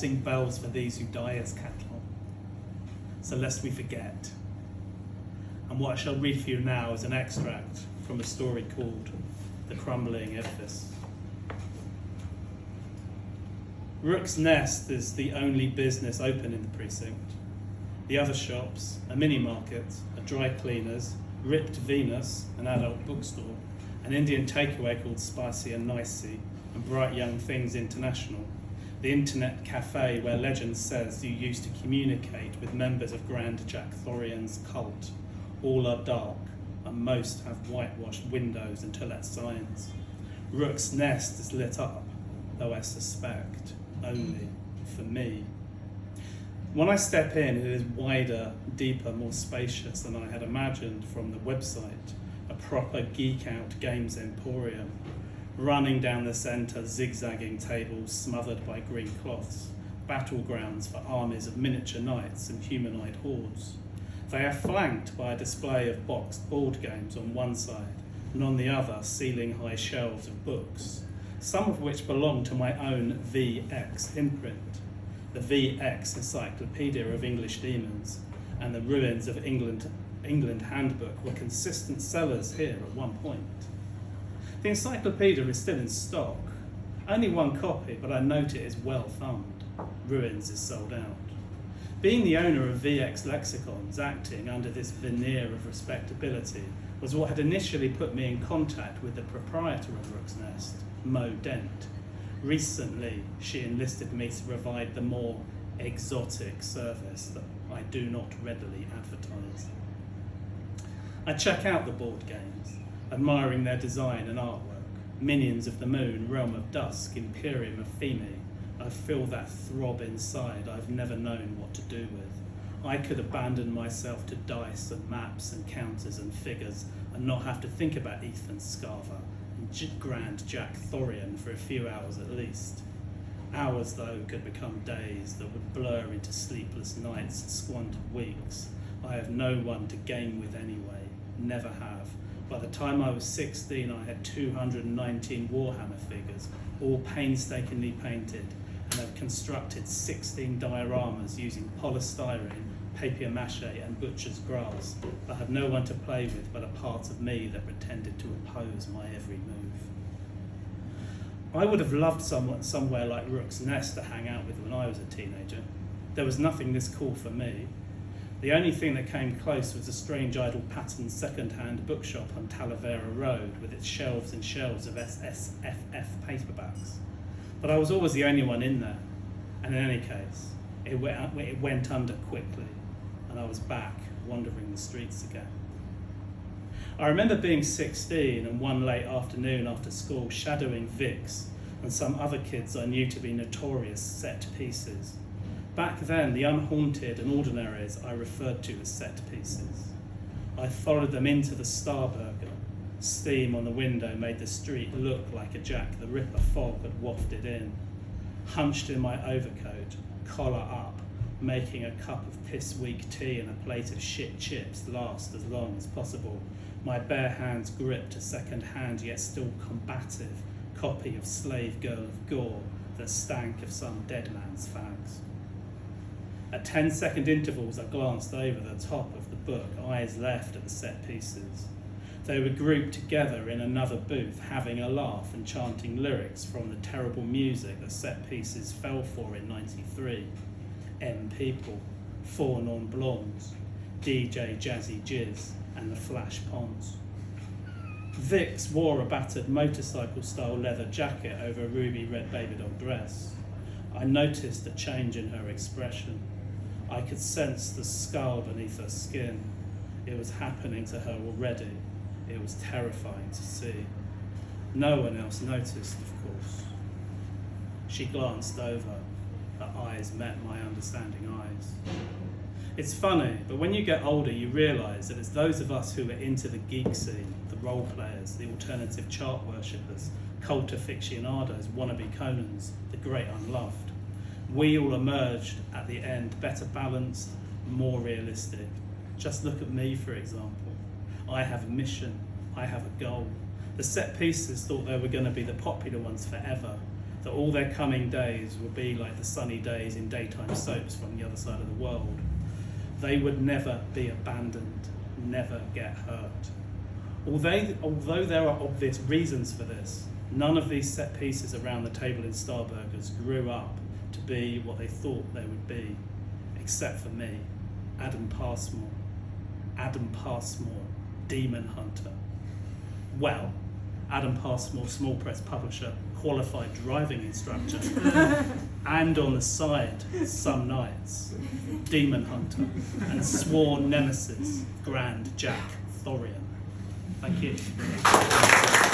Sing bells for these who die as cattle, so lest we forget. And what I shall read for you now is an extract from a story called The Crumbling Edifice. Rook's Nest is the only business open in the precinct. The other shops, a mini-market, a dry cleaners, Ripped Venus, an adult bookstore, an Indian takeaway called Spicy and Nicey, and Bright Young Things International, the internet cafe where legend says you used to communicate with members of Grand Jack Thorian's cult. All are dark, and most have whitewashed windows and to-let signs. Rook's Nest is lit up, though I suspect only for me. When I step in, it is wider, deeper, more spacious than I had imagined from the website, a proper geek-out games emporium. Running down the centre, zigzagging tables smothered by green cloths, battlegrounds for armies of miniature knights and humanoid hordes. They are flanked by a display of boxed board games on one side, and on the other, ceiling-high shelves of books, some of which belong to my own VX imprint, the VX Encyclopedia of English Demons, and the Ruins of England Handbook were consistent sellers here at one point. The encyclopedia is still in stock. Only one copy, but I note it is well thumbed. Ruins is sold out. Being the owner of VX Lexicons, acting under this veneer of respectability, was what had initially put me in contact with the proprietor of Rook's Nest, Mo Dent. Recently, she enlisted me to provide the more exotic service that I do not readily advertise. I check out the board games, admiring their design and artwork. Minions of the Moon, Realm of Dusk, Imperium of Femi. I feel that throb inside I've never known what to do with. I could abandon myself to dice and maps and counters and figures and not have to think about Ethan Scarver and Grand Jack Thorian for a few hours at least. Hours, though, could become days that would blur into sleepless nights and squandered weeks. I have no one to game with anyway, never have. By the time I was 16, I had 219 Warhammer figures, all painstakingly painted, and had constructed 16 dioramas using polystyrene, papier-mâché and butcher's grass. I had no one to play with but a part of me that pretended to oppose my every move. I would have loved somewhere like Rook's Nest to hang out with when I was a teenager. There was nothing this cool for me. The only thing that came close was a strange idle patterned second-hand bookshop on Talavera Road with its shelves and shelves of SSFF paperbacks. But I was always the only one in there, and in any case, it went under quickly, and I was back wandering the streets again. I remember being 16 and one late afternoon after school shadowing Vix and some other kids I knew to be notorious set pieces. Back then, the unhaunted and ordinaries I referred to as set pieces. I followed them into the Starburger. Steam on the window made the street look like a Jack the Ripper fog had wafted in. Hunched in my overcoat, collar up, making a cup of piss-weak tea and a plate of shit chips last as long as possible, my bare hands gripped a second-hand yet still combative copy of Slave Girl of Gore that stank of some dead man's fags. At 10-second intervals, I glanced over the top of the book, eyes left at the set pieces. They were grouped together in another booth, having a laugh and chanting lyrics from the terrible music that set pieces fell for in '93. M People, Four Non Blondes, DJ Jazzy Jizz, and the Flash Ponds. Vix wore a battered motorcycle-style leather jacket over a ruby red baby doll dress. I noticed a change in her expression. I could sense the skull beneath her skin. It was happening to her already. It was terrifying to see. No one else noticed, of course. She glanced over. Her eyes met my understanding eyes. It's funny, but when you get older, you realise that it's those of us who are into the geek scene, the role players, the alternative chart worshippers, cult aficionados, wannabe Conans, the great unloved. We all emerged at the end better balanced, more realistic. Just look at me, for example. I have a mission. I have a goal. The set pieces thought they were going to be the popular ones forever. that all their coming days will be like the sunny days in daytime soaps from the other side of the world. They would never be abandoned, never get hurt. Although there are obvious reasons for this, none of these set pieces around the table in Starburgers grew up to be what they thought they would be, except for me, Adam Passmore. Adam Passmore, Demon Hunter. Well, Adam Passmore, small press publisher, qualified driving instructor, and on the side, some nights, Demon Hunter, and sworn nemesis, Grand Jack Thorian. Thank you.